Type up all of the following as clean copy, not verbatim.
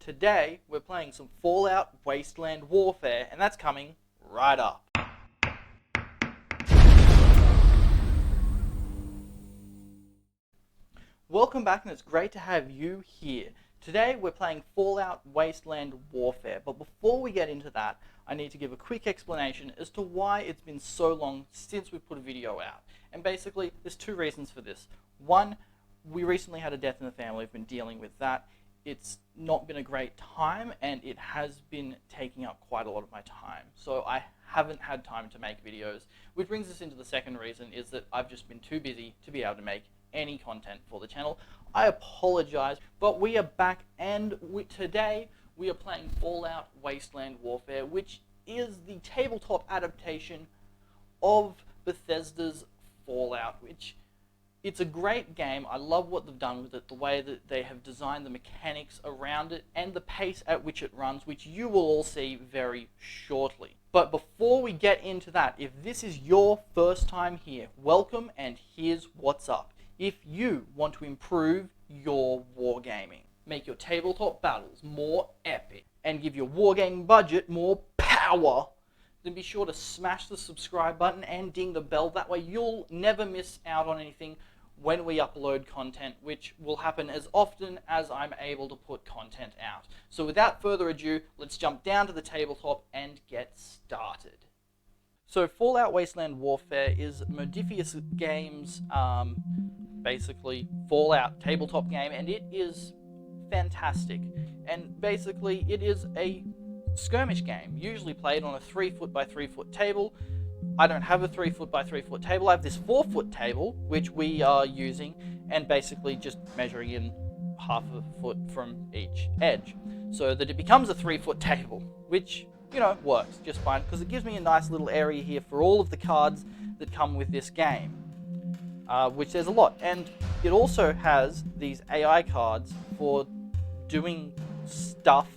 Today, we're playing some Fallout Wasteland Warfare, and that's coming right up. Welcome back, and it's great to have you here. Today, we're playing Fallout Wasteland Warfare, but before we get into that, I need to give a quick explanation as to why it's been so long since we put a video out. And basically, there's two reasons for this. One, we recently had a death in the family. We've been dealing with that. It's not been a great time, and it has been taking up quite a lot of my time. So I haven't had time to make videos, which brings us into the second reason, is that I've just been too busy to be able to make any content for the channel. I apologize, but we are back, and today we are playing Fallout Wasteland Warfare, which is the tabletop adaptation of Bethesda's Fallout, which it's a great game. I love what they've done with it, the way that they have designed the mechanics around it, and the pace at which it runs, which you will all see very shortly. But before we get into that, if this is your first time here, welcome, and here's what's up. If you want to improve your wargaming, make your tabletop battles more epic, and give your wargaming budget more power, then be sure to smash the subscribe button and ding the bell. That way you'll never miss out on anything when we upload content, which will happen as often as I'm able to put content out. So without further ado, let's jump down to the tabletop and get started. So Fallout Wasteland Warfare is Modifius Games' basically Fallout tabletop game, and it is fantastic. And basically it is a skirmish game, usually played on a 3-foot by 3-foot table. I don't have a 3-foot by 3-foot table. I have this 4-foot table, which we are using, and basically just measuring in half a foot from each edge, so that it becomes a 3-foot table, which, you know, works just fine, because it gives me a nice little area here for all of the cards that come with this game, which there's a lot. And it also has these AI cards for doing stuff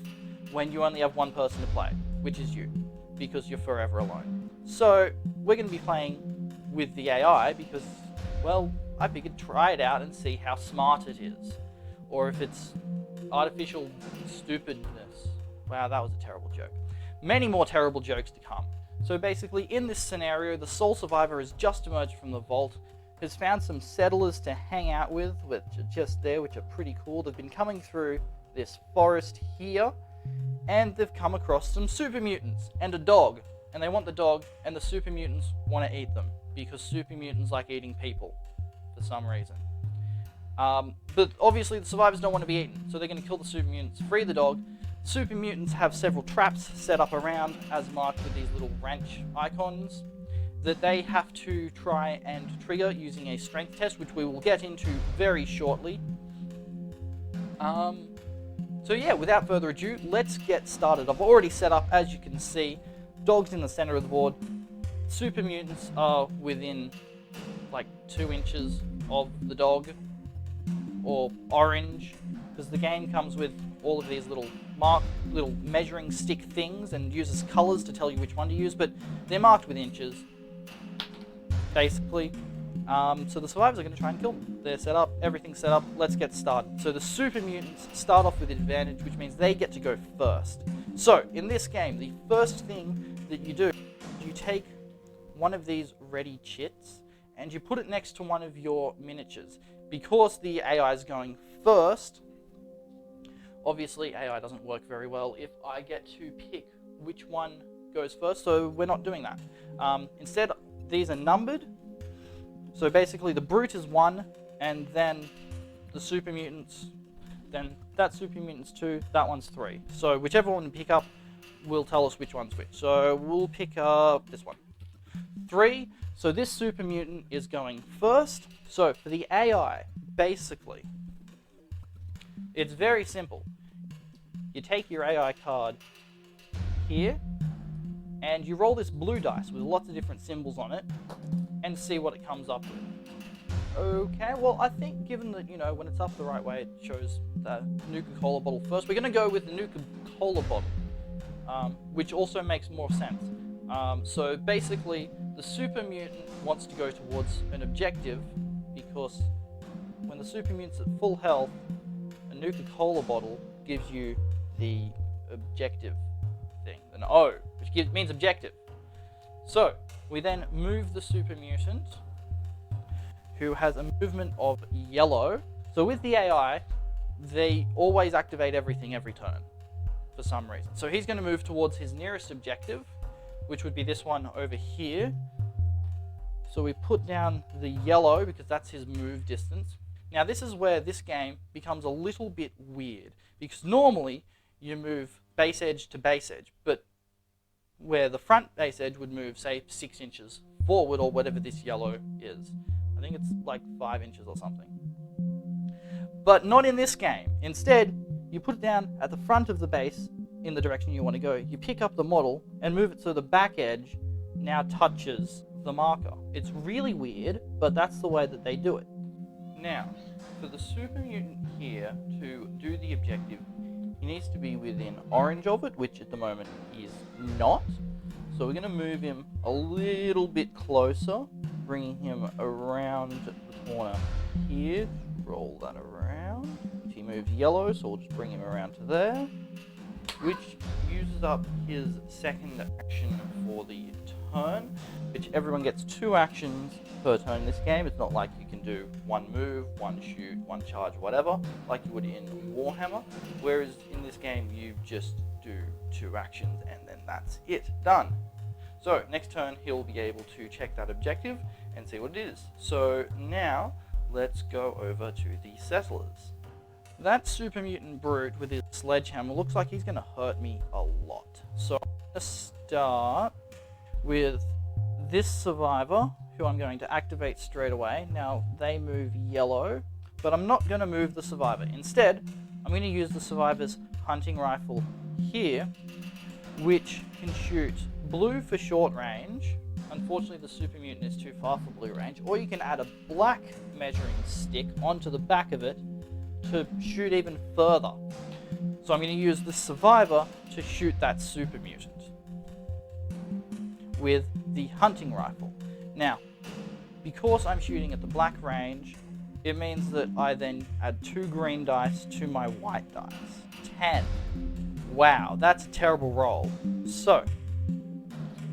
when you only have one person to play, which is you, because you're forever alone. So we're going to be playing with the AI because, well, I figured try it out and see how smart it is, or if it's artificial stupidness. Wow, that was a terrible joke. Many more terrible jokes to come. So basically, in this scenario, the sole survivor has just emerged from the vault, has found some settlers to hang out with, which are just there, which are pretty cool. They've been coming through this forest here, and they've come across some super mutants and a dog, and they want the dog, and the super mutants want to eat them because super mutants like eating people for some reason. But obviously the survivors don't want to be eaten, so they're going to kill the super mutants, free the dog. Super mutants have several traps set up around, as marked with these little wrench icons, that they have to try and trigger using a strength test, which we will get into very shortly. So yeah, without further ado, let's get started. I've already set up, as you can see, dogs in the center of the board. Super mutants are within like 2 inches of the dog, or orange, because the game comes with all of these little measuring stick things and uses colors to tell you which one to use, but they're marked with inches, basically. So the survivors are going to try and kill them. They're set up, everything's set up, let's get started. So the super mutants start off with advantage, which means they get to go first. So in this game, the first thing that you do, you take one of these ready chits and you put it next to one of your miniatures. Because the AI is going first, obviously AI doesn't work very well if I get to pick which one goes first, so we're not doing that. Instead, these are numbered. So basically the brute is 1, and then the super mutants, then that super mutant's 2, that one's 3. So whichever one we pick up will tell us which one's which. So we'll pick up this one. 3, so this super mutant is going first. So for the AI, basically, it's very simple. You take your AI card here, and you roll this blue dice with lots of different symbols on it, and see what it comes up with. Okay, well, I think given that, you know, when it's up the right way, it shows the Nuka-Cola bottle first. We're going to go with the Nuka-Cola bottle, which also makes more sense. So basically, the super mutant wants to go towards an objective, because when the super mutant's at full health, a Nuka-Cola bottle gives you the objective thing, an O, which means objective. So we then move the super mutant, who has a movement of yellow. So with the AI, they always activate everything every turn for some reason. So he's going to move towards his nearest objective, which would be this one over here. So we put down the yellow because that's his move distance. Now this is where this game becomes a little bit weird, because normally you move base edge to base edge, but where the front base edge would move, say, 6 inches forward, or whatever this yellow is. I think it's like 5 inches or something. But not in this game. Instead, you put it down at the front of the base in the direction you want to go. You pick up the model and move it so the back edge now touches the marker. It's really weird, but that's the way that they do it. Now, for the super mutant here to do the objective, he needs to be within orange of it, which at the moment he is not. So we're going to move him a little bit closer, bringing him around the corner here. Roll that around. He moves yellow, so we'll just bring him around to there, which uses up his second action for the turn, which everyone gets 2 actions per turn in this game. It's not like you can do 1 move, 1 shoot, 1 charge, whatever, like you would in Warhammer, whereas in this game you just do 2 actions and then that's it, done. So next turn he'll be able to check that objective and see what it is. So now let's go over to the settlers. That super mutant brute with his sledgehammer looks like he's going to hurt me a lot. So I'm going to start with this survivor, who I'm going to activate straight away. Now they move yellow, but I'm not going to move the survivor. Instead, I'm going to use the survivor's hunting rifle here, which can shoot blue for short range. Unfortunately, the super mutant is too far for blue range. Or you can add a black measuring stick onto the back of it to shoot even further. So I'm going to use the survivor to shoot that super mutant with the hunting rifle. Now, because I'm shooting at the black range, it means that I then add 2 green dice to my white dice. 10. Wow, that's a terrible roll. So,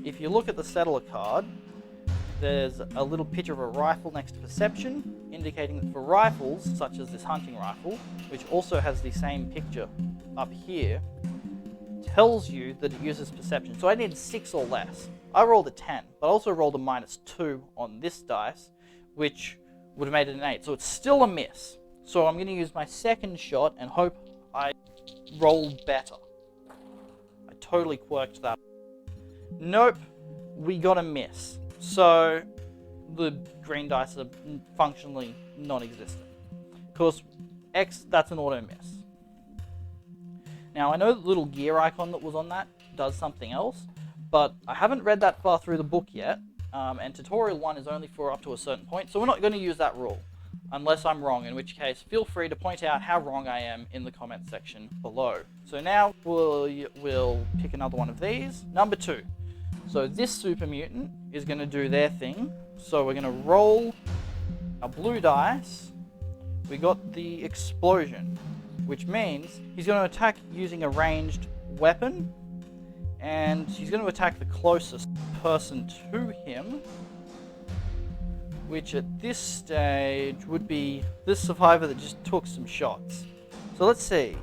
if you look at the settler card, there's a little picture of a rifle next to perception, indicating that for rifles, such as this hunting rifle, which also has the same picture up here, tells you that it uses perception. So I needed 6 or less. I rolled a 10, but I also rolled a -2 on this dice, which would have made it an 8. So it's still a miss. So I'm going to use my second shot and hope I roll better. I totally quirked that. Nope, we got a miss. So the green dice are functionally non-existent. Of course, X, that's an auto miss. Now I know the little gear icon that was on that does something else, but I haven't read that far through the book yet, and tutorial 1 is only for up to a certain point, so we're not going to use that rule, unless I'm wrong, in which case feel free to point out how wrong I am in the comment section below. So now we'll pick another one of these. Number 2. So this super mutant is going to do their thing, so we're going to roll a blue dice. We got the explosion, which means he's going to attack using a ranged weapon, and he's going to attack the closest person to him, which at this stage would be this survivor that just took some shots. So let's see.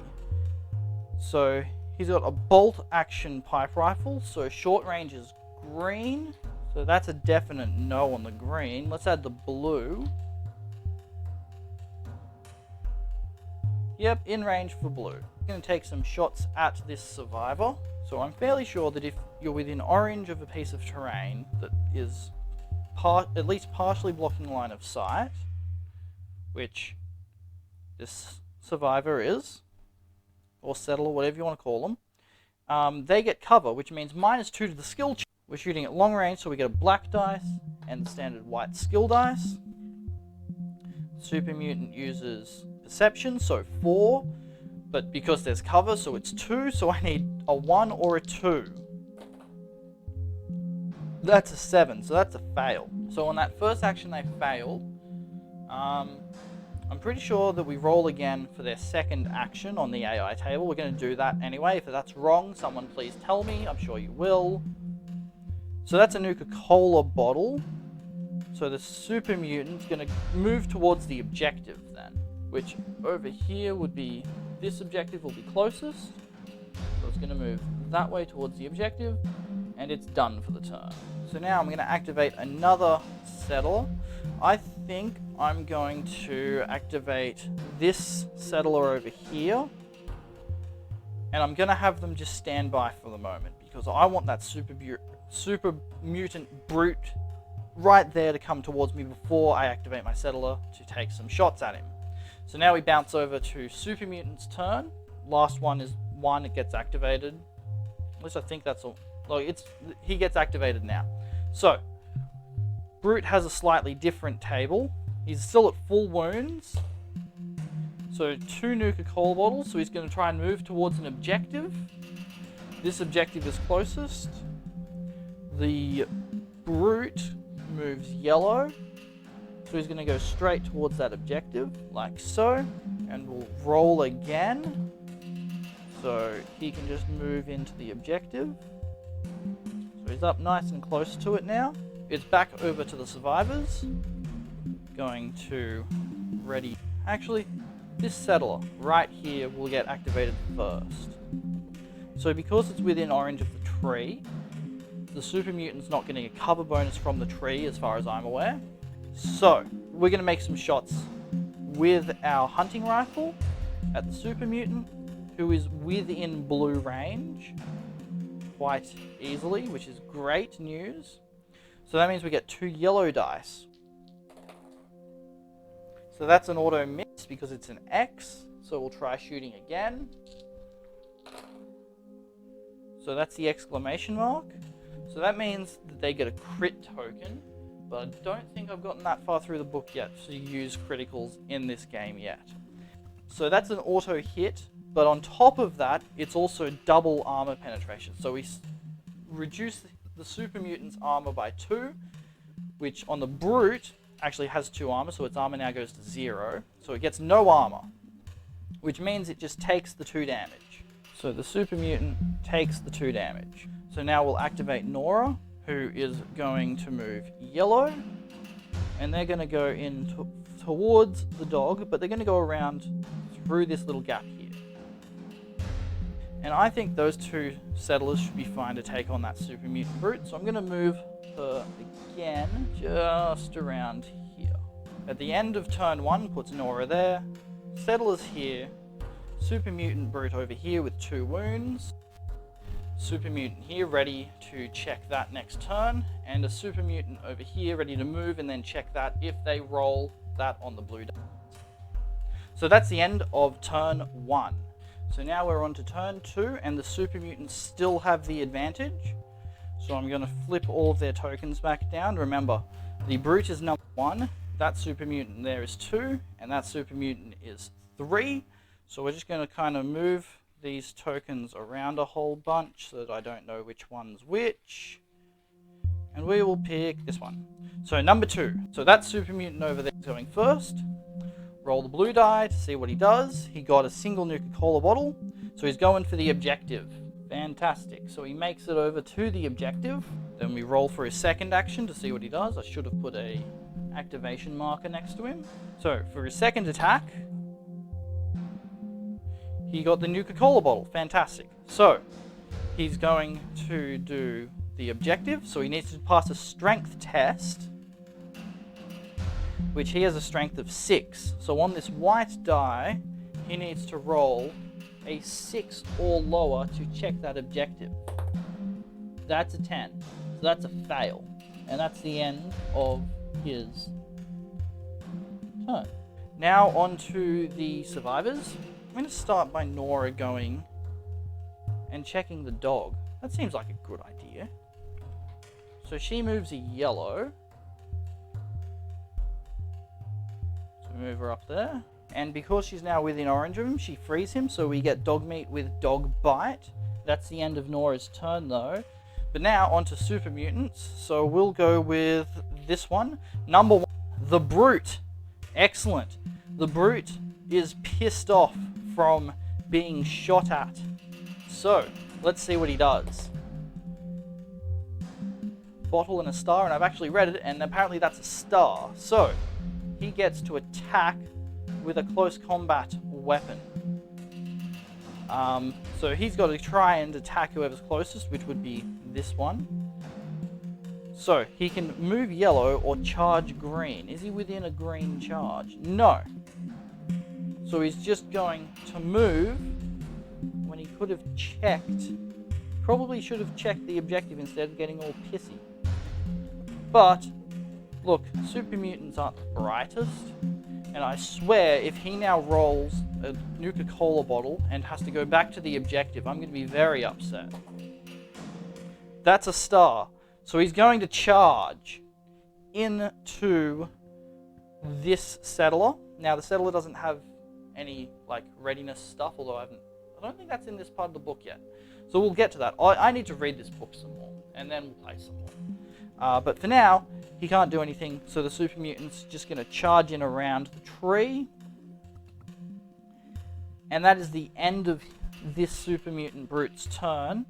So he's got a bolt action pipe rifle, so short range is green. So that's a definite no on the green. Let's add the blue. Yep, in range for blue. I'm going to take some shots at this survivor. So I'm fairly sure that if you're within orange of a piece of terrain that is at least partially blocking line of sight, which this survivor is, or settler, whatever you want to call them, they get cover, which means -2 to the skill check. We're shooting at long range, so we get a black dice and the standard white skill dice. Super mutant uses perception, so 4, but because there's cover, so it's 2, so I need a 1 or a 2. That's a 7, so that's a fail. So on that first action they failed, I'm pretty sure that we roll again for their second action on the AI table. We're going to do that anyway. If that's wrong, someone please tell me. I'm sure you will. So that's a Nuka-Cola bottle. So the super mutant's going to move towards the objective then, which over here would be, this objective will be closest. So it's going to move that way towards the objective, and it's done for the turn. So now I'm going to activate another settler. I think I'm going to activate this settler over here, and I'm going to have them just stand by for the moment because I want that super mutant brute right there to come towards me before I activate my settler to take some shots at him. So now we bounce over to Super Mutant's turn. Last one is one, it gets activated. At least I think that's all. Like he gets activated now. So Brute has a slightly different table. He's still at full wounds. So 2 Nuka-Cola bottles. So he's going to try and move towards an objective. This objective is closest. The Brute moves yellow. So he's going to go straight towards that objective, like so. And we'll roll again. So he can just move into the objective. So he's up nice and close to it now. It's back over to the survivors. Going to ready. Actually, this settler right here will get activated first. So because it's within orange of the tree, the super mutant's not getting a cover bonus from the tree as far as I'm aware. So we're going to make some shots with our hunting rifle at the super mutant, who is within blue range quite easily, which is great news. So that means we get 2 yellow dice. So that's an auto miss because it's an X. So we'll try shooting again. So that's the exclamation mark. So that means that they get a crit token, but I don't think I've gotten that far through the book yet to use criticals in this game yet. So that's an auto hit, but on top of that, it's also double armor penetration. So we reduce the super mutant's armor by 2, which on the brute actually has 2 armor, so its armor now goes to 0. So it gets no armor, which means it just takes the 2 damage. So the super mutant takes the 2 damage. So now we'll activate Nora, who is going to move yellow, and they're going to go in towards the dog, but they're going to go around through this little gap here. And I think those 2 settlers should be fine to take on that super mutant brute, so I'm going to move her again just around here. At the end of turn 1, puts Nora there, settlers here, super mutant brute over here with 2 wounds, super mutant here ready to check that next turn, and a super mutant over here ready to move and then check that if they roll that on the blue dice. So that's the end of turn 1. So now we're on to turn 2, and the super mutants still have the advantage. So I'm going to flip all of their tokens back down. Remember, the brute is number 1, that super mutant there is 2, and that super mutant is 3. So we're just going to kind of move these tokens around a whole bunch so that I don't know which one's which. And we will pick this one. So number 2. So that super mutant over there is going first. Roll the blue die to see what he does. He got a single Nuka-Cola bottle, so he's going for the objective. Fantastic. So he makes it over to the objective. Then we roll for his second action to see what he does. I should have put a activation marker next to him. So for his second attack, he got the Nuka-Cola bottle. Fantastic. So he's going to do the objective. So he needs to pass a strength test, which he has a strength of 6. So on this white die, he needs to roll a 6 or lower to check that objective. That's a 10. So that's a fail. And that's the end of his turn. Now on to the survivors. I'm going to start by Nora going and checking the dog. That seems like a good idea. So she moves a yellow. Move her up there, and because she's now within orange of him, she frees him, so we get dog meat with dog bite. That's the end of Nora's turn though. But now onto super mutants, so we'll go with this one. Number 1, the brute. Excellent. The brute is pissed off from being shot at. So, let's see what he does. Bottle and a star, and I've actually read it, and apparently that's a star. So, he gets to attack with a close combat weapon. So he's got to try and attack whoever's closest, which would be this one. So, he can move yellow or charge green. Is he within a green charge? No. So he's just going to move when he could have checked. Probably should have checked the objective instead of getting all pissy. But, look, Super Mutants aren't the brightest. And I swear, if he now rolls a Nuka-Cola bottle and has to go back to the objective, I'm going to be very upset. That's a star. So he's going to charge into this settler. Now, the settler doesn't have any, like, readiness stuff, although I don't think that's in this part of the book yet. So we'll get to that. I need to read this book some more, and then we'll play some more. But for now, he can't do anything, so the Super Mutant's just going to charge in around the tree. And that is the end of this Super Mutant Brute's turn.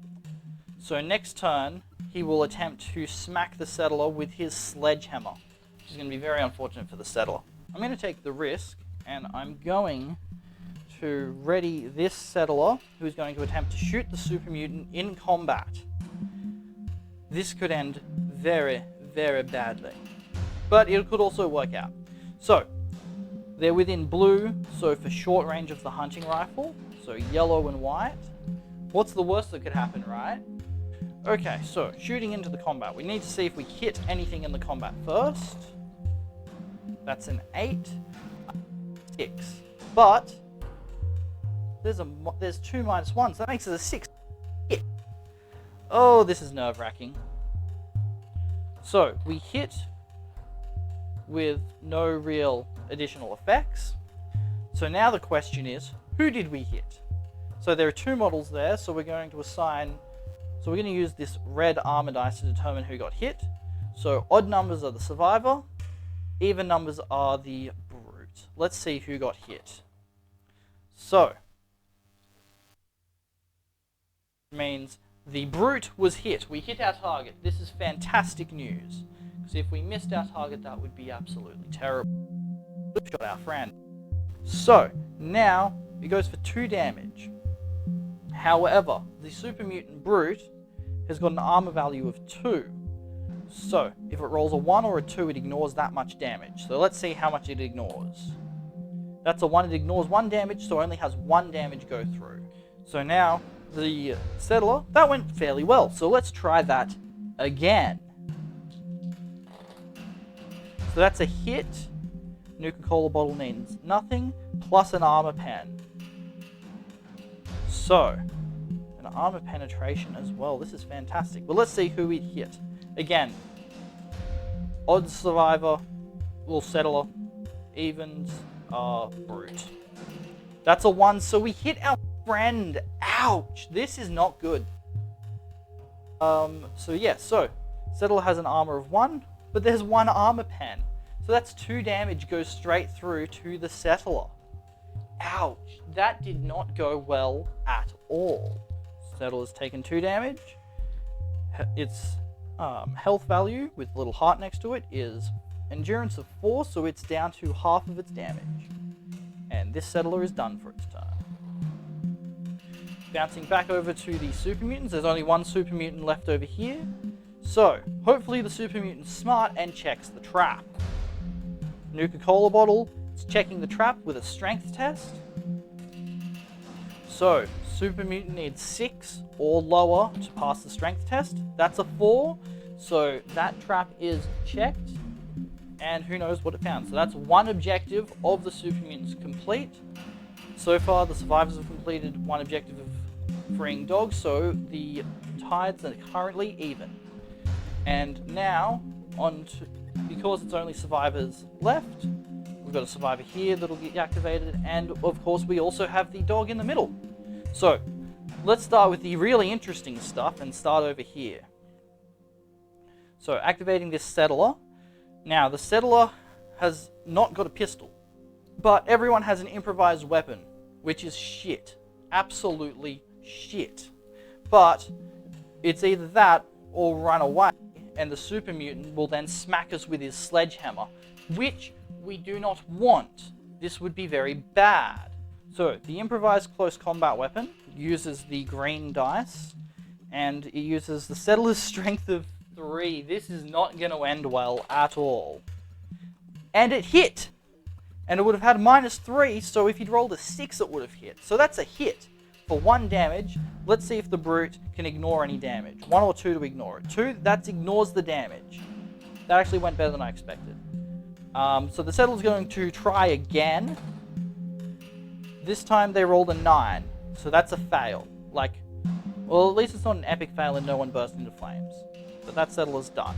So next turn, he will attempt to smack the settler with his sledgehammer, which is going to be very unfortunate for the settler. I'm going to take the risk, and I'm going to ready this settler, who is going to attempt to shoot the Super Mutant in combat. This could end very, very badly, but it could also work out. So, they're within blue, so for short range of the hunting rifle, so yellow and white. What's the worst that could happen, right? Okay, so shooting into the combat. We need to see if we hit anything in the combat first. That's an 8, 6, but there's 2 -1, so that makes it a 6. Hit. Oh, this is nerve-wracking. So we hit with no real additional effects. So now the question is, who did we hit? So there are 2 models there, so we're going to assign. So we're going to use this red armor dice to determine who got hit. So odd numbers are the survivor, even numbers are the brute. Let's see who got hit. So, means the brute was hit. We hit our target. This is fantastic news. Because if we missed our target, that would be absolutely terrible. We shot our friend. So, now it goes for 2 damage. However, the Super Mutant Brute has got an armor value of 2. So, if it rolls a 1 or a 2, it ignores that much damage. So let's see how much it ignores. That's a 1, it ignores 1 damage, so it only has 1 damage go through. So now, the settler, that went fairly well. So let's try that again. So that's a hit. Nuka-Cola bottle means nothing, plus an armor pen. So, an armor penetration as well. This is fantastic. But let's see who we hit. Again, odds survivor, will settler, evens are brute. That's a 1, so we hit our friend. Ouch! This is not good. So yeah, so settler has an armor of 1, but there's 1 armor pen. So that's 2 damage goes straight through to the settler. Ouch! That did not go well at all. Settler's taken 2 damage. Its health value, with a little heart next to it, is endurance of 4, so it's down to half of its damage. And this settler is done for its turn. Bouncing back over to the Super Mutants, there's only 1 Super Mutant left over here. So, hopefully the Super Mutant's smart and checks the trap. Nuka-Cola bottle is checking the trap with a strength test. So, Super Mutant needs 6 or lower to pass the strength test. That's a 4, so that trap is checked, and who knows what it found. So that's 1 objective of the Super Mutants complete. So far, the survivors have completed 1 objective of freeing dogs, so the tides are currently even. And now, because it's only survivors left, we've got a survivor here that'll get activated, and of course we also have the dog in the middle. So, let's start with the really interesting stuff and start over here. So, activating this settler. Now, the settler has not got a pistol. But everyone has an improvised weapon, which is shit. Absolutely shit. But it's either that or run away, and the super mutant will then smack us with his sledgehammer, which we do not want. This would be very bad. So the improvised close combat weapon uses the green dice, and it uses the settler's strength of 3. This is not going to end well at all. And it hit! And it would have had -3, so if he'd rolled a 6 it would have hit. So that's a hit for 1 damage. Let's see if the brute can ignore any damage. 1 or 2 to ignore it. 2, that ignores the damage. That actually went better than I expected. So the settler's going to try again. This time they rolled a 9, so that's a fail. Like, well, at least it's not an epic fail and no one burst into flames. But that settler's done.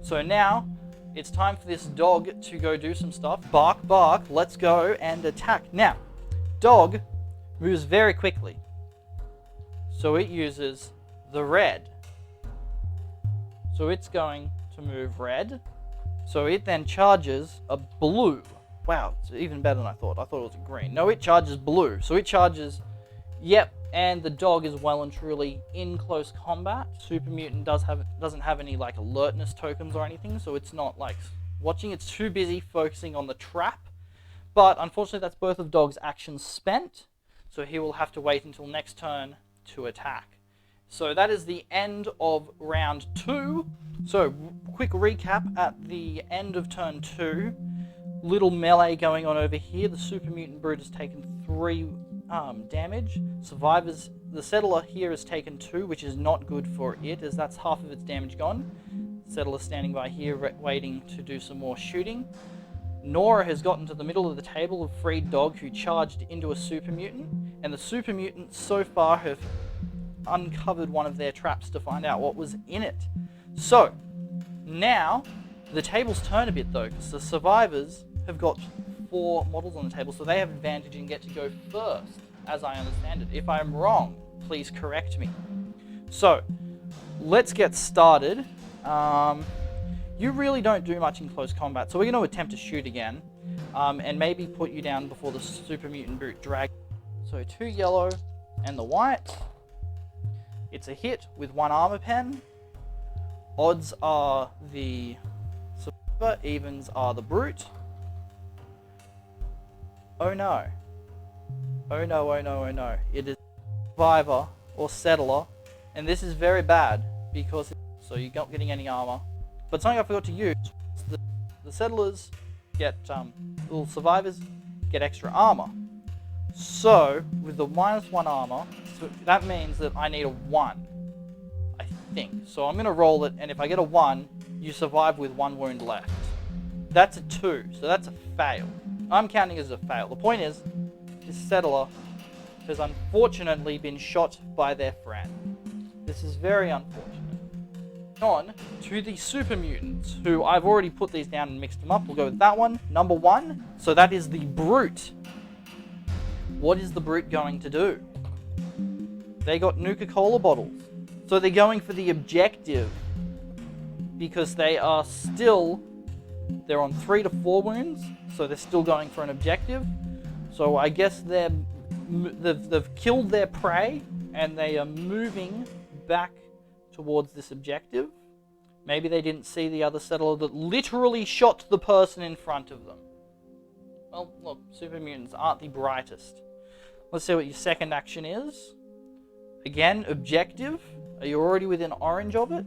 So now, it's time for this dog to go do some stuff. Bark, bark, let's go and attack. Now, dog moves very quickly. So it uses the red. So it's going to move red. So it then charges a blue. Wow, it's even better than I thought. I thought it was a green. No, it charges blue. So it charges, yep, and the dog is well and truly in close combat. Super Mutant doesn't have any like alertness tokens or anything, so it's not like watching. It's too busy focusing on the trap. But unfortunately, that's both of dog's actions spent, so he will have to wait until next turn to attack. So that is the end of round 2. So quick recap at the end of turn 2. Little melee going on over here. The Super Mutant Brute has taken 3 damage. Survivors, the Settler here has taken 2, which is not good for it, as that's half of its damage gone. Settler standing by here waiting to do some more shooting. Nora has gotten to the middle of the table, a freed dog who charged into a Super Mutant, and the Super Mutants so far have uncovered one of their traps to find out what was in it. So, now, the tables turn a bit though, because the survivors have got 4 models on the table, so they have advantage and get to go first, as I understand it. If I'm wrong, please correct me. So, let's get started. You really don't do much in close combat, so we're going to attempt to shoot again, and maybe put you down before the Super Mutant Brute drag. So 2 yellow and the white. It's a hit with 1 armor pen. Odds are the survivor, evens are the brute. Oh no. Oh no, oh no, oh no. It is survivor or settler, and this is very bad because so you're not getting any armor. But something I forgot to use, the settlers get, little survivors get extra armor. So, with the -1 armor, so that means that I need a 1, I think. So I'm going to roll it, and if I get a 1, you survive with 1 wound left. That's a 2, so that's a fail. I'm counting as a fail. The point is, this settler has unfortunately been shot by their friend. This is very unfortunate. On to the Super Mutants, who I've already put these down and mixed them up. We'll go with that one. Number 1, so that is the Brute. What is the Brute going to do? They got Nuka-Cola bottles. So they're going for the objective, because they are still, they're on 3 to 4 wounds, so they're still going for an objective. So I guess they've killed their prey, and they are moving back towards this objective. Maybe they didn't see the other settler that literally shot the person in front of them. Well, look, Super Mutants aren't the brightest. Let's see what your second action is. Again, objective. Are you already within orange of it?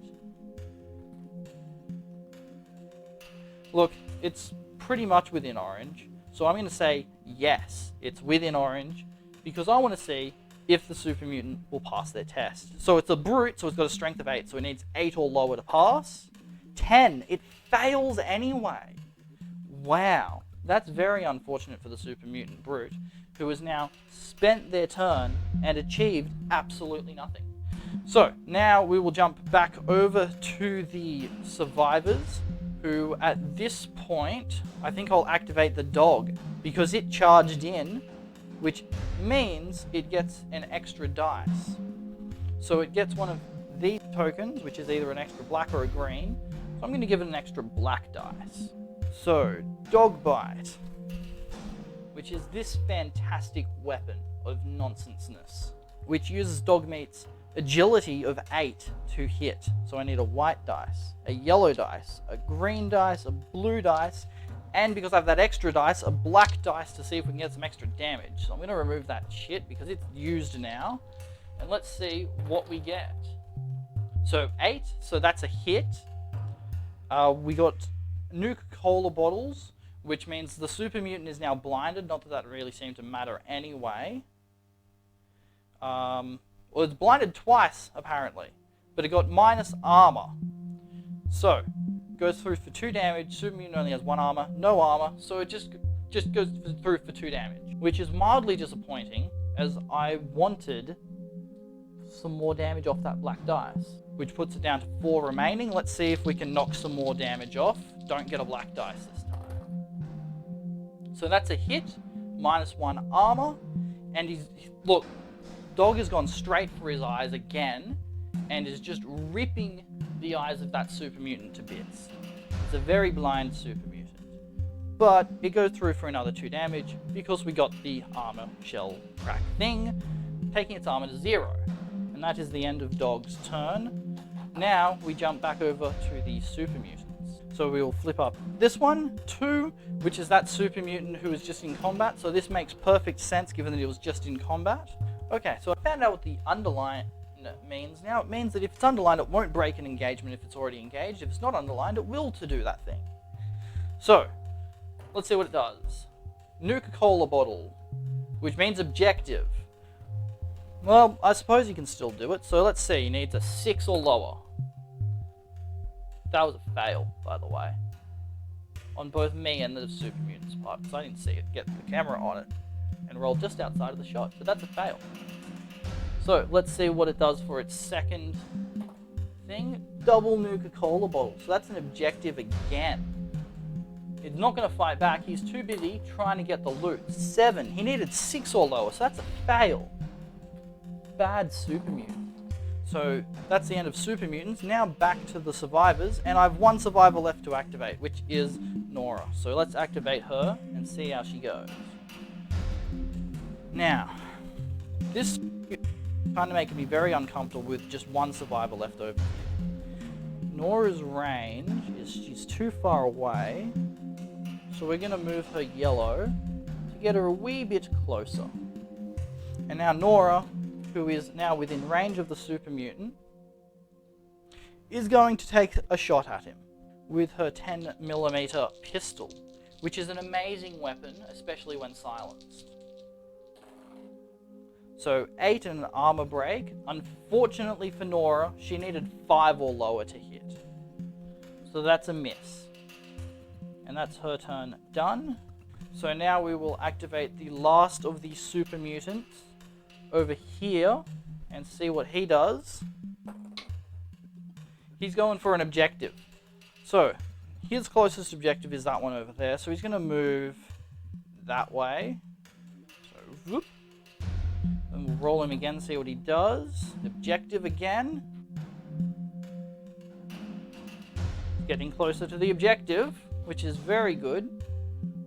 Look, it's pretty much within orange. So I'm going to say yes, it's within orange, because I want to see if the Super Mutant will pass their test. So it's a Brute, so it's got a strength of 8, so it needs 8 or lower to pass. 10, it fails anyway. Wow, that's very unfortunate for the Super Mutant Brute, who has now spent their turn and achieved absolutely nothing. So now we will jump back over to the survivors, who at this point, I think I'll activate the dog, because it charged in, which means it gets an extra dice. So it gets one of these tokens, which is either an extra black or a green. So I'm going to give it an extra black dice. So, dog bite. which is this fantastic weapon of nonsenseness, which uses Dogmeat's agility of 8 to hit. So I need a white dice, a yellow dice, a green dice, a blue dice, and because I have that extra dice, a black dice to see if we can get some extra damage. So I'm going to remove that shit because it's used now. And let's see what we get. So 8, so that's a hit. We got Nuka-Cola bottles, which means the super mutant is now blinded. Not that that really seemed to matter anyway. Well, it's blinded twice, apparently. But it got minus armor. So, goes through for 2 damage. Super mutant only has 1 armor, no armor, so it just goes through for 2 damage, which is mildly disappointing, as I wanted some more damage off that black dice, which puts it down to 4 remaining. Let's see if we can knock some more damage off. Don't get a black dice this time. So that's a hit, minus 1 armor, and look, Dog has gone straight for his eyes again, and is just ripping the eyes of that super mutant to bits. It's a very blind super mutant. But it goes through for another 2 damage because we got the armor shell crack thing, taking its armor to 0. And that is the end of Dog's turn. Now we jump back over to the super mutants. So we will flip up this one, 2, which is that super mutant who was just in combat. So this makes perfect sense given that it was just in combat. Okay, so I found out what the underline means. Now it means that if it's underlined, it won't break an engagement if it's already engaged. If it's not underlined, it will to do that thing. So, let's see what it does. Nuka-Cola bottle, which means objective. Well, I suppose you can still do it. So let's see, you need a 6 or lower. That was a fail, by the way. On both me and the super mutants part, because I didn't see it get the camera on it and roll just outside of the shot, but that's a fail. So let's see what it does for its second thing. Double Nuka-Cola bottle. So that's an objective again. It's not going to fight back. He's too busy trying to get the loot. 7. He needed 6 or lower, so that's a fail. Bad super mutant. So that's the end of super mutants. Now back to the survivors, and I have 1 survivor left to activate, which is Nora. So let's activate her and see how she goes. Now, this kind of making me very uncomfortable with just 1 survivor left over. Nora's range is she's too far away, so we're going to move her yellow to get her a wee bit closer. And now Nora, who is now within range of the super mutant, is going to take a shot at him with her 10mm pistol, which is an amazing weapon, especially when silenced. So 8 and an armor break. Unfortunately for Nora, she needed 5 or lower to hit. So that's a miss. And that's her turn done. So now we will activate the last of the super mutants over here and see what he does. He's going for an objective. So his closest objective is that one over there. So he's going to move that way. So whoop. And we'll roll him again, see what he does. Objective again. Getting closer to the objective, which is very good.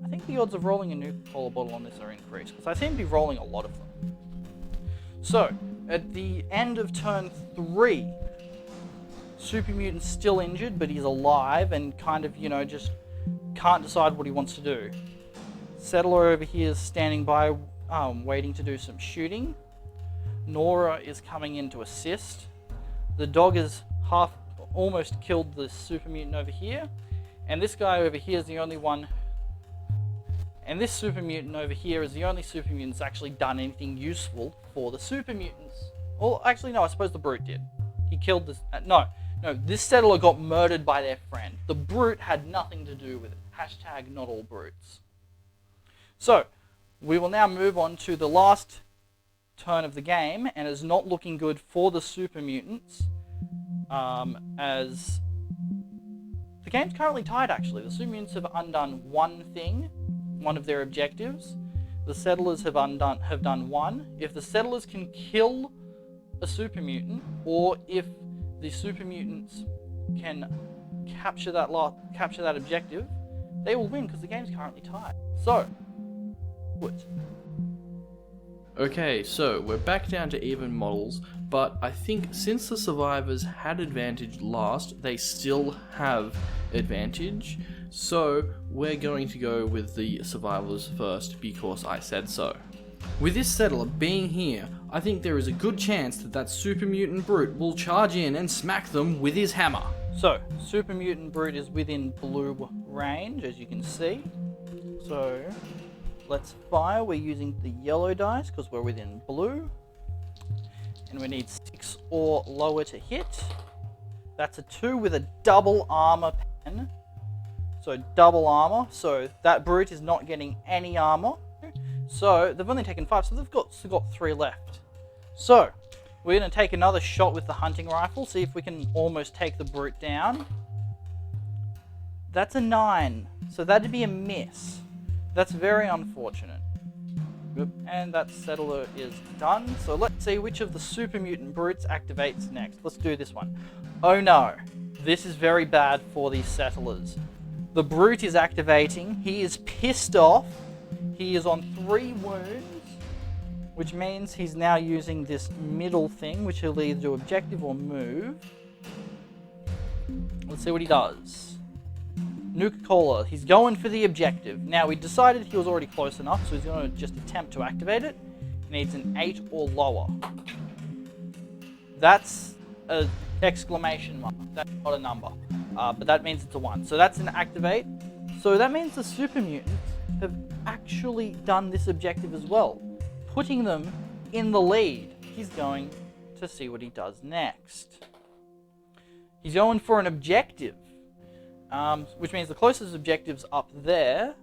I think the odds of rolling a Nuka-Cola bottle on this are increased, because I seem to be rolling a lot of them. So, at the end of turn 3, Super Mutant's still injured, but he's alive and kind of, just can't decide what he wants to do. Settler over here is standing by, waiting to do some shooting. Nora is coming in to assist. The dog has almost killed the super mutant over here, and this guy over here is the only one. And this super mutant over here is the only super mutant that's actually done anything useful for the super mutants. Well, actually, no, I suppose the brute did. He killed this. No, this settler got murdered by their friend. The brute had nothing to do with it. Hashtag not all brutes. So, we will now move on to the last turn of the game, and it's not looking good for the super mutants, as the game's currently tied, actually. The super mutants have undone 1 thing, one of their objectives. The settlers have done 1. If the settlers can kill a super mutant, or if the super mutants can capture that objective, they will win, because the game's currently tied. So, Good. Okay, so we're back down to even models, but I think since the survivors had advantage last, they still have advantage. So we're going to go with the survivors first because I said so. With this settler being here, I think there is a good chance that that super mutant brute will charge in and smack them with his hammer. So, Super Mutant Brute is within blue range, as you can see. So, let's fire. We're using the yellow dice because we're within blue. And we need 6 or lower to hit. That's a 2 with a double armor pen. So, double armor. So, that brute is not getting any armor. So, they've only taken 5, so they've still got 3 left. So, we're going to take another shot with the hunting rifle, see if we can almost take the brute down. That's a 9, so that'd be a miss. That's very unfortunate. And that settler is done. So let's see which of the super mutant brutes activates next. Let's do this one. Oh no, this is very bad for these settlers. The brute is activating. He is pissed off. He is on 3 wounds, which means he's now using this middle thing, which he'll either do objective or move. Let's see what he does. Nuka-Cola, he's going for the objective. Now, we decided he was already close enough, so he's going to just attempt to activate it. He needs an 8 or lower. That's an exclamation mark. That's not a number. But that means it's a 1. So that's an activate. So that means the super mutants have actually done this objective as well, putting them in the lead. He's going to see what he does next. He's going for an objective, which means the closest objective's up there.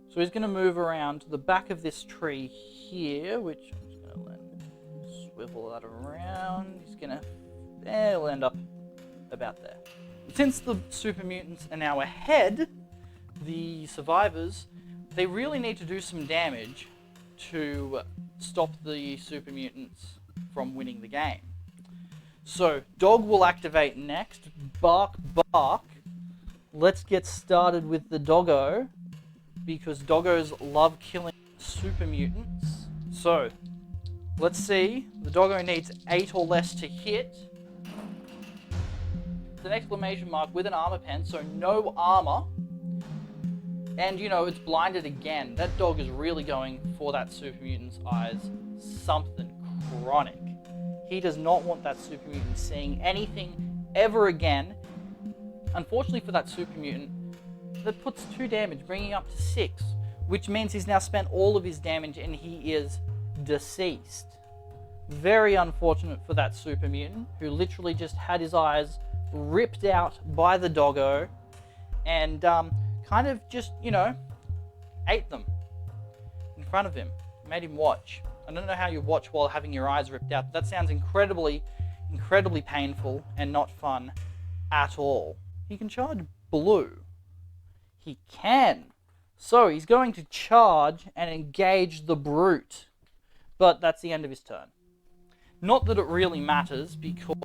So he's going to move around to the back of this tree here, which I'm just going to swivel that around. He's going to, we'll end up about there. Since the super mutants are now ahead, the survivors, they really need to do some damage to stop the super mutants from winning the game. So, dog will activate next. Bark, bark. Let's get started with the doggo, because doggos love killing super mutants. So, let's see. The doggo needs 8 or less to hit. It's an exclamation mark with an armor pen, so no armor. And, you know, it's blinded again. That dog is really going for that super mutant's eyes. Something chronic. He does not want that super mutant seeing anything ever again. Unfortunately for that super mutant, that puts 2 damage, bringing up to 6, which means he's now spent all of his damage and he is deceased. Very unfortunate for that super mutant, who literally just had his eyes ripped out by the doggo and kind of just, you know, ate them in front of him, made him watch. I don't know how you watch while having your eyes ripped out, but that sounds incredibly painful and not fun at all. He can charge blue. He can. So he's going to charge and engage the brute. But that's the end of his turn. Not that it really matters because,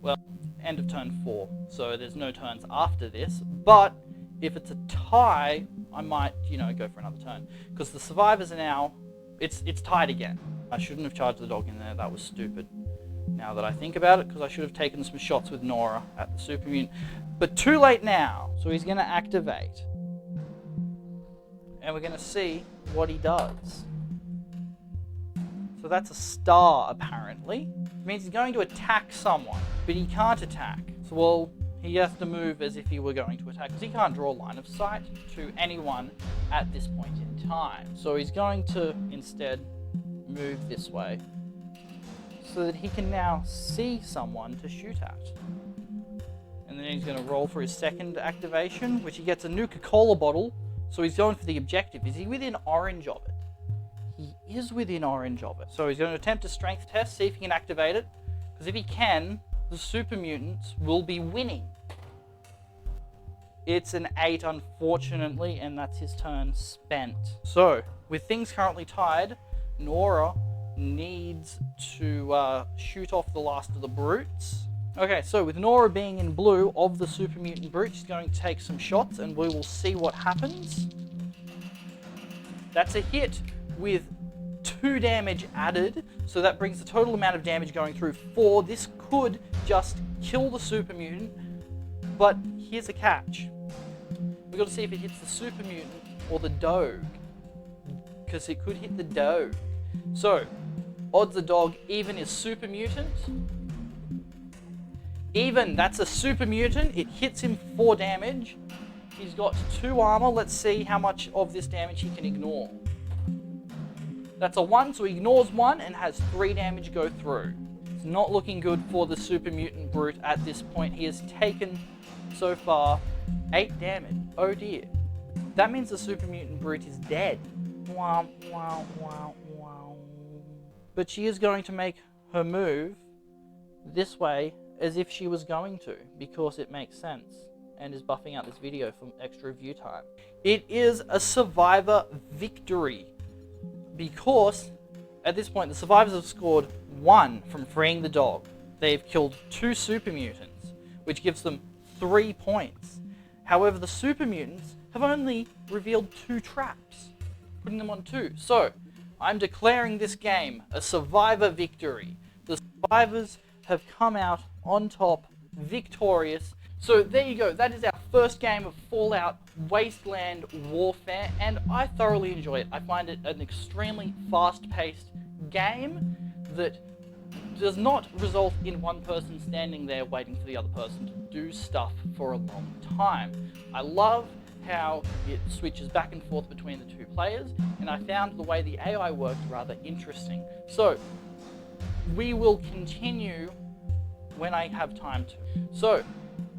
well, end of turn 4. So there's no turns after this. But if it's a tie, I might, you know, go for another turn. Because the survivors are now, it's tied again. I shouldn't have charged the dog in there. That was stupid. Now that I think about it, because I should have taken some shots with Nora at the super mutant. But too late now. So he's going to activate. And we're going to see what he does. So that's a star, apparently. It means he's going to attack someone, but he can't attack. So, well, he has to move as if he were going to attack, because he can't draw line of sight to anyone at this point in time. So he's going to instead move this way, so that he can now see someone to shoot at. And then he's going to roll for his second activation, which he gets a Nuka-Cola bottle. So he's going for the objective. Is he within orange of it? He is within orange of it. So he's going to attempt a strength test, see if he can activate it. Because if he can, the super mutants will be winning. It's an 8, unfortunately, and that's his turn spent. So, with things currently tied, Nora needs to shoot off the last of the brutes. Okay, so with Nora being in blue of the Super Mutant Brute, she's going to take some shots and we will see what happens. That's a hit with 2 damage added, so that brings the total amount of damage going through 4. This could just kill the Super Mutant, but here's a catch. We've got to see if it hits the Super Mutant or the Dog, because it could hit the Dog. So, odds are dog, even is Super Mutant. Even, that's a Super Mutant. It hits him 4 damage. He's got 2 armor. Let's see how much of this damage he can ignore. That's a 1, so he ignores 1 and has 3 damage go through. It's not looking good for the Super Mutant Brute at this point. He has taken, so far, 8 damage. Oh dear. That means the Super Mutant Brute is dead. Wow, wow, wow, wow. But she is going to make her move this way as if she was going to, because it makes sense, and is buffing out this video for extra view time. It is a survivor victory, because at this point the survivors have scored 1 from freeing the dog. They've killed 2 super mutants, which gives them 3 points. However, the super mutants have only revealed 2 traps, putting them on 2. So, I'm declaring this game a survivor victory. The survivors have come out on top, victorious. So there you go, that is our first game of Fallout Wasteland Warfare, and I thoroughly enjoy it. I find it an extremely fast-paced game that does not result in one person standing there waiting for the other person to do stuff for a long time. I love how it switches back and forth between the 2 players, and I found the way the AI worked rather interesting. So, we will continue when I have time to. So,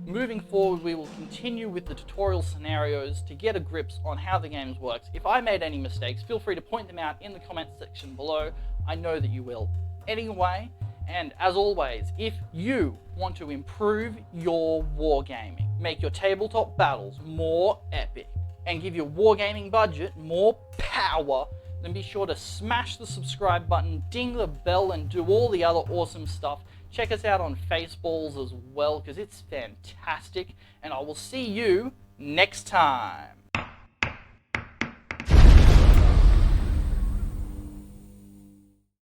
moving forward, we will continue with the tutorial scenarios to get a grip on how the game works. If I made any mistakes, feel free to point them out in the comments section below. I know that you will. Anyway, and as always, if you want to improve your wargaming, make your tabletop battles more epic, and give your wargaming budget more power, then be sure to smash the subscribe button, ding the bell, and do all the other awesome stuff. Check us out on Faceballs as well, because it's fantastic, and I will see you next time.